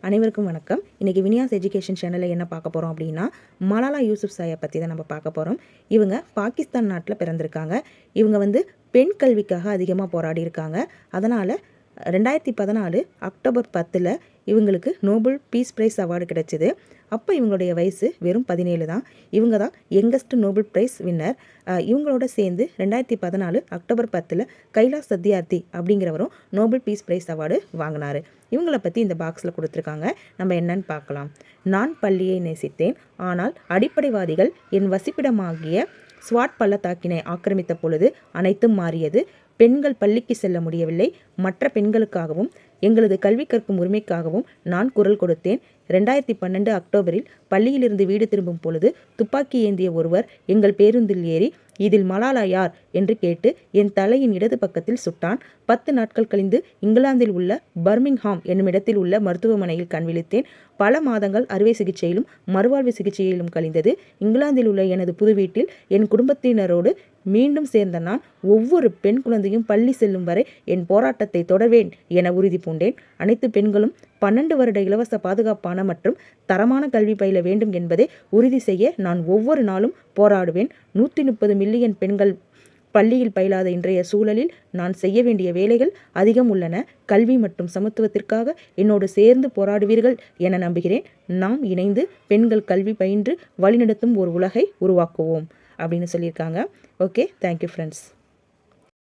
அனைவருக்கும் வணக்கம். இன்றைக்கி வினியாஸ் எஜுகேஷன் சேனலில் என்ன பார்க்க போகிறோம் அப்படின்னா, மலாலா யூசுப்சாயை பற்றி தான் நம்ம பார்க்க போகிறோம். இவங்க பாகிஸ்தான் நாட்டில் பிறந்திருக்காங்க. இவங்க பெண் கல்விக்காக அதிகமாக போராடி இருக்காங்க. அதனால் 2014 அக்டோபர் 10 இவங்களுக்கு நோபல் பீஸ் ப்ரைஸ் அவார்டு கிடைச்சிது. அப்போ இவங்களுடைய வயசு வெறும் 17 தான். இவங்க தான் யங்கஸ்ட் நோபல் ப்ரைஸ் வின்னர். இவங்களோட சேர்ந்து 2014 அக்டோபர் 10 கைலாஷ் சத்யார்த்தி அப்படிங்கிறவரும் நோபல் பீஸ் ப்ரைஸ் அவார்டு வாங்கினார். இவங்களை பற்றி இந்த பாக்ஸில் கொடுத்துருக்காங்க. நம்ம என்னன்னு பார்க்கலாம். நான் பள்ளியை நேசித்தேன், ஆனால் அடிப்படைவாதிகள் என் வசிப்பிடமாகிய ஸ்வாட் பள்ளத்தாக்கினை ஆக்கிரமித்த பொழுது அனைத்தும் மாறியது. பெண்கள் பள்ளிக்கு செல்ல முடியவில்லை. மற்ற பெண்களுக்காகவும் எங்களது கல்வி கற்கும் உரிமைக்காகவும் நான் குரல் கொடுத்தேன். 2012 அக்டோபரில் பள்ளியிலிருந்து வீடு திரும்பும் பொழுது துப்பாக்கி ஏந்திய ஒருவர் எங்கள் பேருந்தில் ஏறி இதில் மலாலா யார் என்று கேட்டு என் தலையின் இடது பக்கத்தில் சுட்டான். 10 நாட்கள் கழிந்து இங்கிலாந்தில் உள்ள பர்மிங்ஹாம் என்னுமிடத்தில் உள்ள மருத்துவமனையில் கண்விழித்தேன். பல மாதங்கள் அறுவை சிகிச்சையிலும் மறுவாழ்வு சிகிச்சையிலும் கழிந்தது. இங்கிலாந்தில் உள்ள எனது புது வீட்டில் என் குடும்பத்தினரோடு மீண்டும் சேர்ந்த நான் ஒவ்வொரு பெண் குழந்தையும் பள்ளி செல்லும் வரை என் போராட்டத்தை தொடர்வேன் என உறுதி பூண்டேன். அனைத்து பெண்களும் 12 வருட இலவச பாதுகாப்பான மற்றும் தரமான கல்வி பயில வேண்டும் என்பதை உறுதி செய்ய நான் ஒவ்வொரு நாளும் போராடுவேன். 130 மில்லியன் பெண்கள் பள்ளியில் பயிலாத இன்றைய சூழலில் நான் செய்ய வேண்டிய வேலைகள் அதிகம் உள்ளன. கல்வி மற்றும் சமத்துவத்திற்காக என்னோடு சேர்ந்து போராடுவீர்கள் என நம்புகிறேன். நாம் இணைந்து பெண்கள் கல்வி பயின்று வழிநடத்தும் ஒரு உலகை உருவாக்குவோம் அப்படின்னு சொல்லியிருக்காங்க. Okay, thank you friends.